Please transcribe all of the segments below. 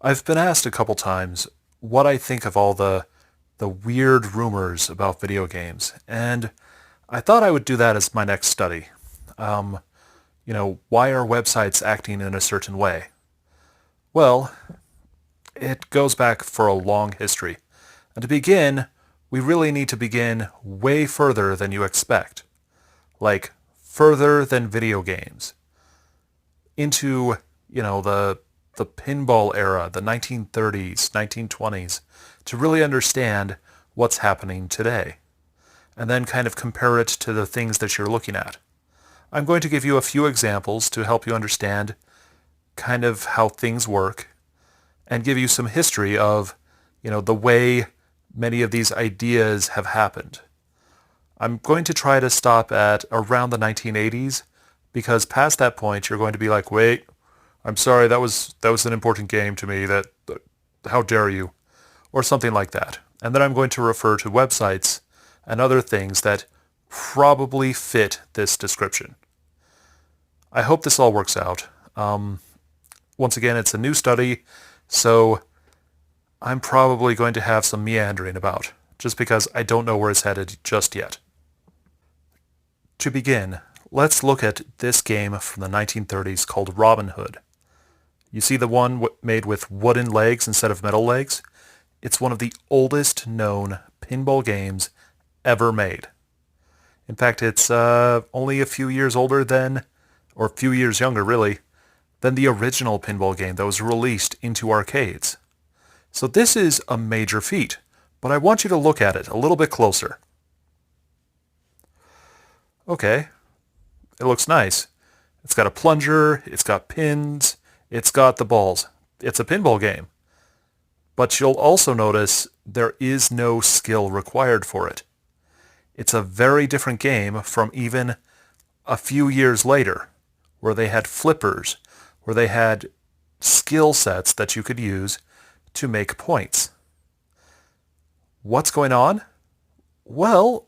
I've been asked a couple times what I think of all the weird rumors about video games, and I thought I would do that as my next study. Um, why are websites acting in a certain way? Well, it goes back for a long history. And to begin, we really need to begin way further than you expect. Like, further than video games. Into, the pinball era, the 1930s, 1920s, to really understand what's happening today. And then kind of compare it to the things that you're looking at. I'm going to give you a few examples to help you understand kind of how things work and give you some history of, the way many of these ideas have happened. I'm going to try to stop at around the 1980s because past that point you're going to be like, wait, I'm sorry, that was an important game to me. How dare you? Or something like that. And then I'm going to refer to websites and other things that probably fit this description. I hope this all works out. Once again, it's a new study, so I'm probably going to have some meandering about, just because I don't know where it's headed just yet. To begin, let's look at this game from the 1930s called Robin Hood. You see the one made with wooden legs instead of metal legs? It's one of the oldest known pinball games ever made. In fact, it's only a few years older than, or a few years younger really, than the original pinball game that was released into arcades. So this is a major feat, but I want you to look at it a little bit closer. Okay, it looks nice. It's got a plunger, it's got pins, it's got the balls. It's a pinball game. But you'll also notice there is no skill required for it. It's a very different game from even a few years later, where they had flippers, where they had skill sets that you could use to make points. What's going on? Well,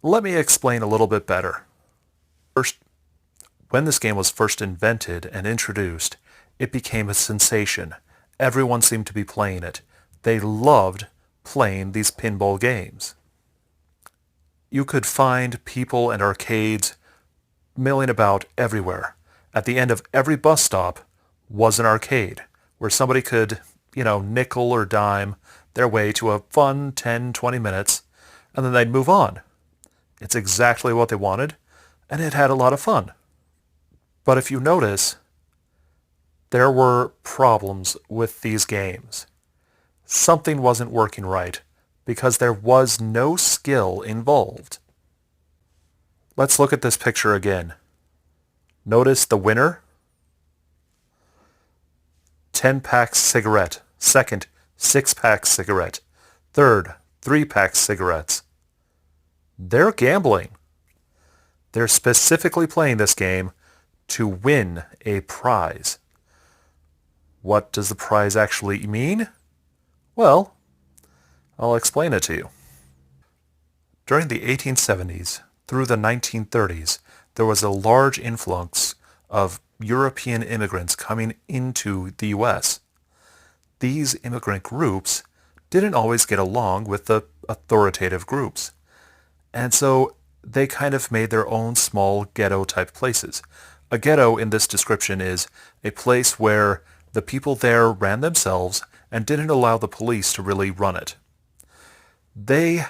let me explain a little bit better. First, when this game was first invented and introduced, it became a sensation. Everyone seemed to be playing it. They loved playing these pinball games. You could find people and arcades milling about everywhere. At the end of every bus stop was an arcade where somebody could, nickel or dime their way to a fun 10, 20 minutes, and then they'd move on. It's exactly what they wanted, and it had a lot of fun. But if you notice, there were problems with these games. Something wasn't working right because there was no skill involved. Let's look at this picture again. Notice the winner? 10-pack cigarette. Second, 6-pack cigarette. Third, 3-pack cigarettes. They're gambling. They're specifically playing this game to win a prize. What does the prize actually mean? Well, I'll explain it to you. During the 1870s through the 1930s, there was a large influx of European immigrants coming into the U.S. These immigrant groups didn't always get along with the authoritative groups. And so they kind of made their own small ghetto-type places. A ghetto in this description is a place where the people there ran themselves and didn't allow the police to really run it. They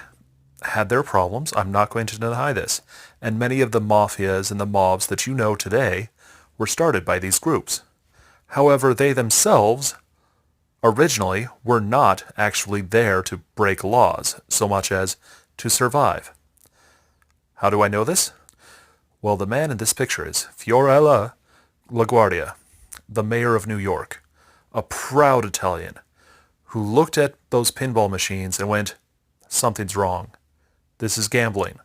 had their problems, I'm not going to deny this, and many of the mafias and the mobs that you know today were started by these groups. However, they themselves originally were not actually there to break laws so much as to survive. How do I know this? Well, the man in this picture is Fiorella LaGuardia, the mayor of New York, a proud Italian who looked at those pinball machines and went, something's wrong. This is gambling.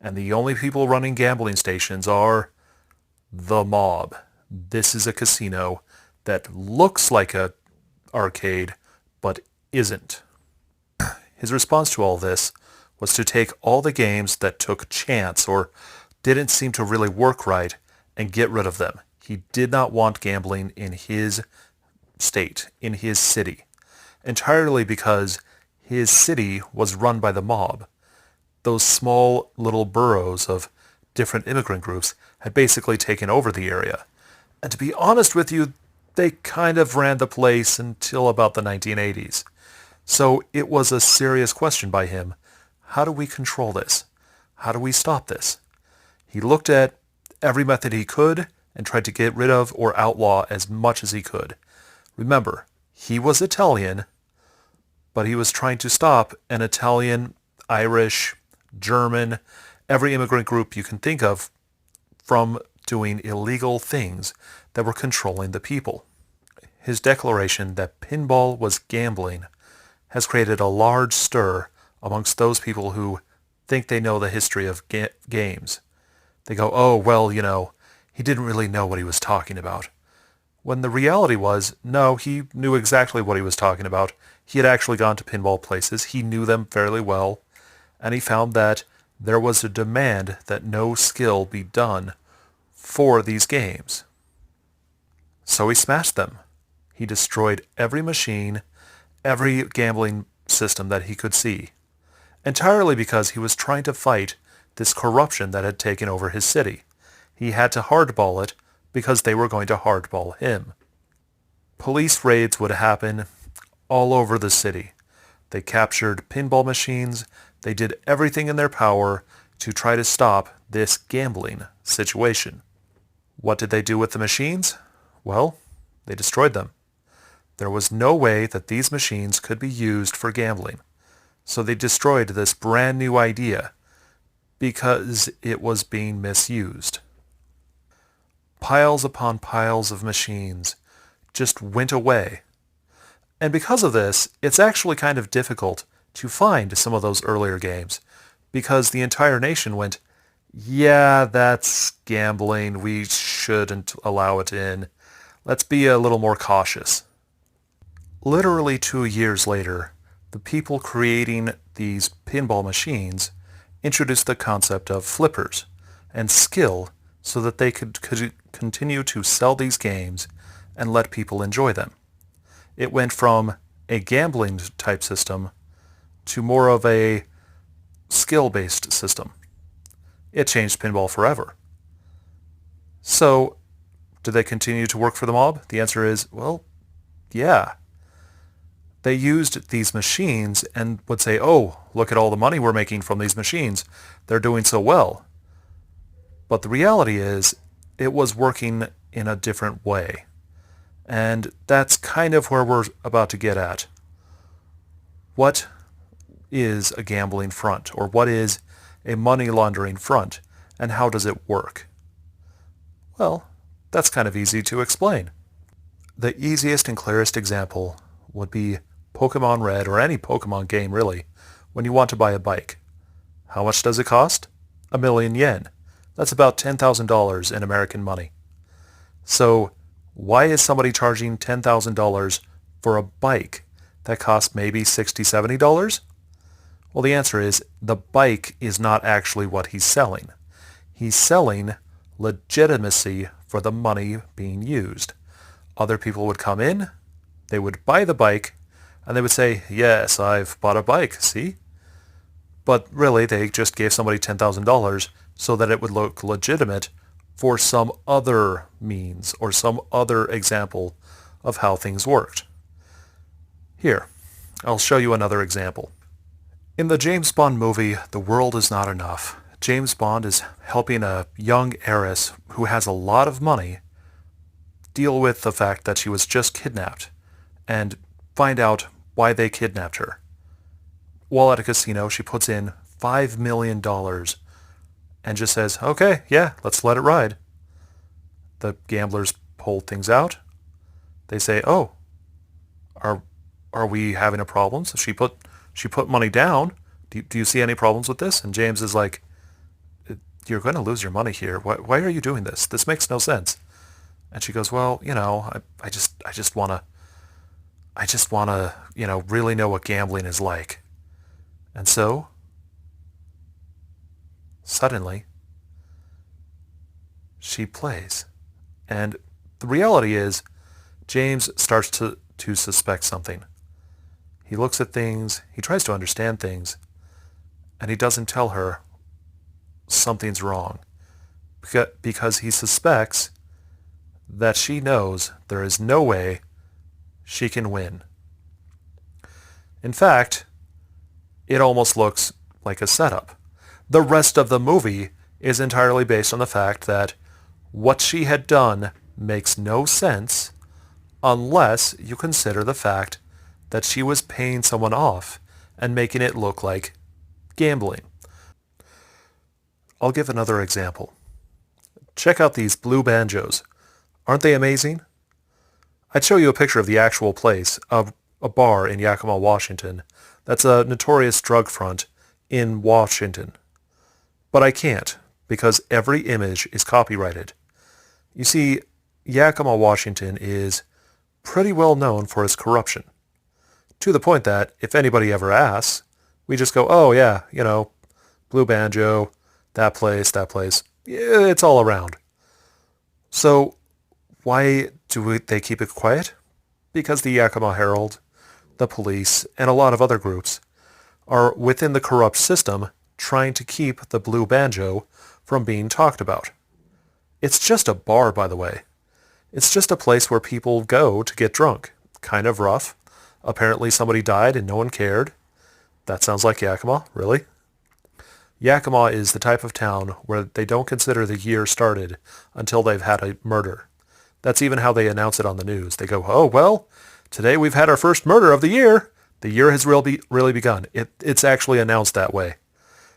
And the only people running gambling stations are the mob. This is a casino that looks like an arcade, but isn't. His response to all this was to take all the games that took chance or didn't seem to really work right and get rid of them. He did not want gambling in his state, in his city, entirely because his city was run by the mob. Those small little boroughs of different immigrant groups had basically taken over the area. And to be honest with you, they kind of ran the place until about the 1980s. So it was a serious question by him. How do we control this? How do we stop this? He looked at every method he could and tried to get rid of or outlaw as much as he could. Remember, he was Italian, but he was trying to stop an Italian, Irish, German, every immigrant group you can think of from doing illegal things that were controlling the people. His declaration that pinball was gambling has created a large stir amongst those people who think they know the history of games. They go, oh, well, he didn't really know what he was talking about. When the reality was, no, he knew exactly what he was talking about. He had actually gone to pinball places. He knew them fairly well. And he found that there was a demand that no skill be done for these games. So he smashed them. He destroyed every machine, every gambling system that he could see, entirely because he was trying to fight this corruption that had taken over his city. He had to hardball it because they were going to hardball him. Police raids would happen all over the city. They captured pinball machines. They did everything in their power to try to stop this gambling situation. What did they do with the machines? Well, they destroyed them. There was no way that these machines could be used for gambling. So they destroyed this brand new idea because it was being misused. Piles upon piles of machines just went away. And because of this, it's actually kind of difficult to find some of those earlier games because the entire nation went, yeah, that's gambling. We shouldn't allow it in. Let's be a little more cautious. Literally 2 years later, the people creating these pinball machines introduced the concept of flippers and skill so that they could continue to sell these games and let people enjoy them. It went from a gambling type system to more of a skill-based system. It changed pinball forever. So, do they continue to work for the mob? The answer is, well, yeah. They used these machines and would say, oh, look at all the money we're making from these machines. They're doing so well. But the reality is, it was working in a different way. And that's kind of where we're about to get at. What is a gambling front? Or what is a money laundering front? And how does it work? Well, that's kind of easy to explain. The easiest and clearest example would be Pokemon Red, or any Pokemon game really, when you want to buy a bike. How much does it cost? 1,000,000 yen. That's about $10,000 in American money. So why is somebody charging $10,000 for a bike that costs maybe $60, $70? Well, the answer is the bike is not actually what he's selling. He's selling legitimacy for the money being used. Other people would come in, they would buy the bike, and they would say, yes, I've bought a bike, see? But really, they just gave somebody $10,000 so that it would look legitimate for some other means or some other example of how things worked. Here, I'll show you another example. In the James Bond movie, The World Is Not Enough, James Bond is helping a young heiress who has a lot of money deal with the fact that she was just kidnapped and find out why they kidnapped her. While at a casino, she puts in $5 million and just says, okay, yeah, let's let it ride. The gamblers hold things out. They say, oh, are we having a problem? So she put money down. Do you see any problems with this? And James is like, you're going to lose your money here. Why are you doing this? This makes no sense. And she goes, well, I just want to, really know what gambling is like. And so, suddenly, she plays. And the reality is, James starts to suspect something. He looks at things, he tries to understand things, and he doesn't tell her something's wrong because he suspects that she knows there is no way she can win. In fact, it almost looks like a setup. The rest of the movie is entirely based on the fact that what she had done makes no sense unless you consider the fact that she was paying someone off and making it look like gambling. I'll give another example. Check out these blue banjos. Aren't they amazing? I'd show you a picture of the actual place, of a bar in Yakima, Washington. That's a notorious drug front in Washington. But I can't, because every image is copyrighted. You see, Yakima, Washington is pretty well known for its corruption. To the point that, if anybody ever asks, we just go, oh yeah, Blue Banjo, that place. Yeah, it's all around. So, why do they keep it quiet? Because the Yakima Herald, the police, and a lot of other groups are within the corrupt system trying to keep the Blue Banjo from being talked about. It's just a bar, by the way. It's just a place where people go to get drunk. Kind of rough. Apparently somebody died and no one cared. That sounds like Yakima, really? Yakima is the type of town where they don't consider the year started until they've had a murder. That's even how they announce it on the news. They go, oh, well, today we've had our first murder of the year. The year has really begun. It's actually announced that way.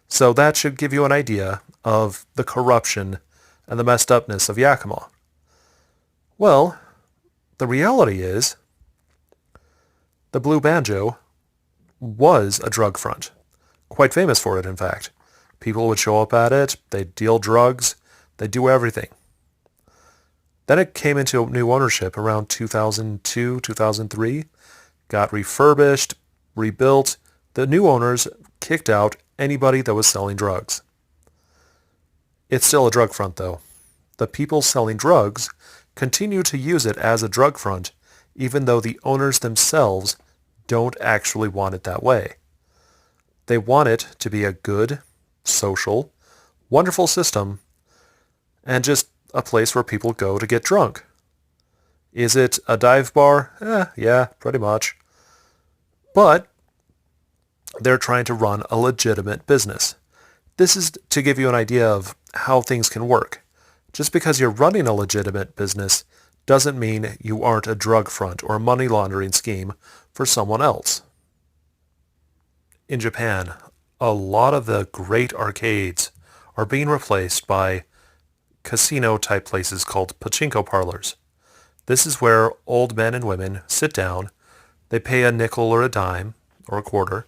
So that should give you an idea of the corruption and the messed upness of Yakima. Well, the reality is, the Blue Banjo was a drug front. Quite famous for it, in fact. People would show up at it, they'd deal drugs, they'd do everything. Then it came into new ownership around 2002, 2003, got refurbished, rebuilt. The new owners kicked out anybody that was selling drugs. It's still a drug front, though. The people selling drugs continue to use it as a drug front, even though the owners themselves don't actually want it that way. They want it to be a good, social, wonderful system, and just a place where people go to get drunk. Is it a dive bar? Yeah, pretty much. But they're trying to run a legitimate business. This is to give you an idea of how things can work. Just because you're running a legitimate business doesn't mean you aren't a drug front or a money laundering scheme for someone else. In Japan, a lot of the great arcades are being replaced by casino-type places called Pachinko parlors. This is where old men and women sit down, they pay a nickel or a dime, or a quarter,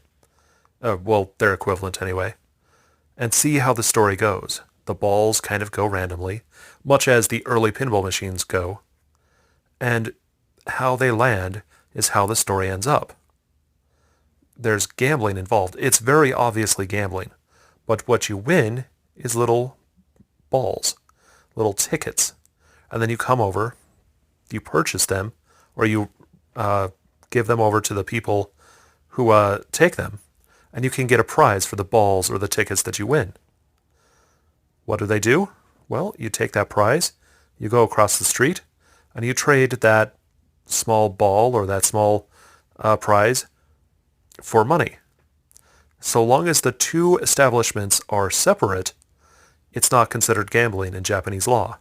their equivalent anyway, and see how the story goes. The balls kind of go randomly, much as the early pinball machines go, and how they land is how the story ends up. There's gambling involved. It's very obviously gambling, but what you win is little balls, little tickets, and then you come over, you purchase them, or you give them over to the people who take them, and you can get a prize for the balls or the tickets that you win. What do? Well, you take that prize, you go across the street, and you trade that small ball or that small prize for money. So long as the two establishments are separate, it's not considered gambling in Japanese law.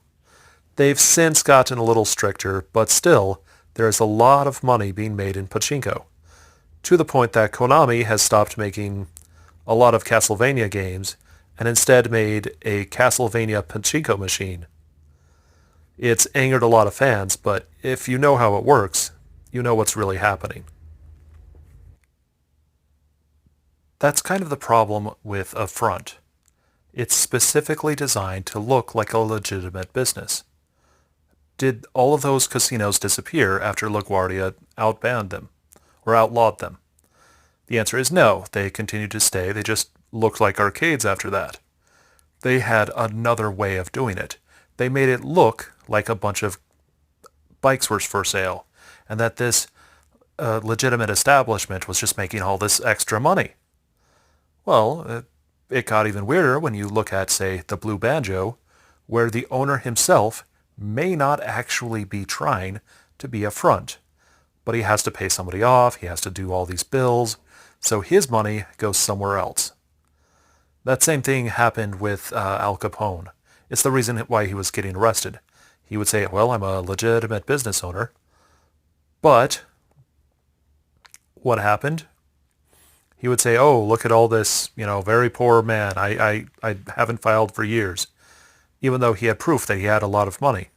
They've since gotten a little stricter, but still, there is a lot of money being made in Pachinko, to the point that Konami has stopped making a lot of Castlevania games and instead made a Castlevania Pachinko machine. It's angered a lot of fans, but if you know how it works, you know what's really happening. That's kind of the problem with a front. It's specifically designed to look like a legitimate business. Did all of those casinos disappear after LaGuardia outbanned them, or outlawed them? The answer is no. They continued to stay. They just looked like arcades after that. They had another way of doing it. They made it look like a bunch of bikes were for sale. and that this legitimate establishment was just making all this extra money. Well, it got even weirder when you look at, say, the Blue Banjo, where the owner himself may not actually be trying to be a front, but he has to pay somebody off, he has to do all these bills, so his money goes somewhere else. That same thing happened with Al Capone. It's the reason why he was getting arrested. He would say, well, I'm a legitimate business owner, but what happened? He would say, oh, look at all this, very poor man. I haven't filed for years, even though he had proof that he had a lot of money.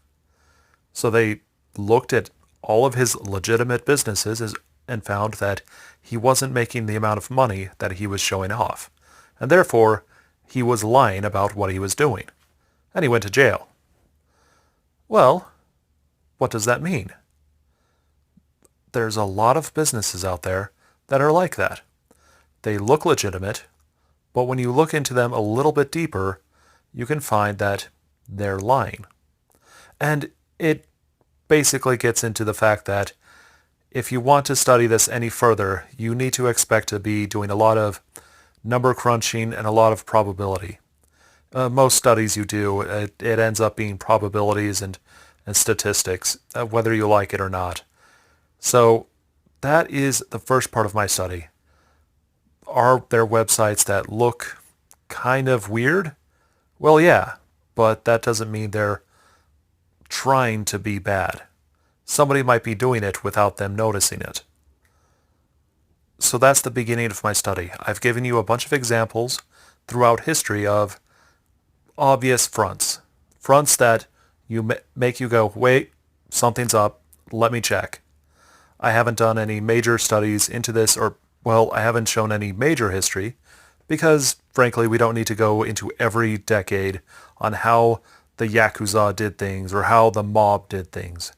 So they looked at all of his legitimate businesses and found that he wasn't making the amount of money that he was showing off. And therefore, he was lying about what he was doing. And he went to jail. Well, what does that mean? There's a lot of businesses out there that are like that. They look legitimate, but when you look into them a little bit deeper, you can find that they're lying. And it basically gets into the fact that if you want to study this any further, you need to expect to be doing a lot of number crunching and a lot of probability. Most studies you do, it ends up being probabilities and statistics, whether you like it or not. So that is the first part of my study. Are there websites that look kind of weird? Well, yeah, but that doesn't mean they're trying to be bad. Somebody might be doing it without them noticing it. So that's the beginning of my study. I've given you a bunch of examples throughout history of obvious fronts. Fronts that make you go, wait, something's up, let me check. I haven't done any major studies into this, I haven't shown any major history, because, frankly, we don't need to go into every decade on how the Yakuza did things or how the mob did things.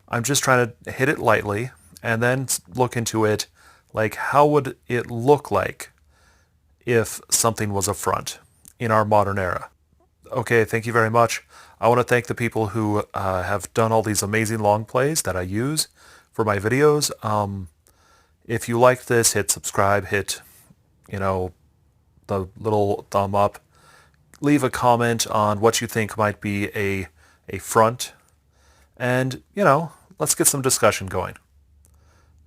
I'm just trying to hit it lightly and then look into it like how would it look like if something was a front in our modern era. Okay, thank you very much. I want to thank the people who have done all these amazing long plays that I use for my videos. If you liked this, hit subscribe, hit, the little thumb up. Leave a comment on what you think might be a front. And, let's get some discussion going.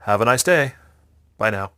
Have a nice day. Bye now.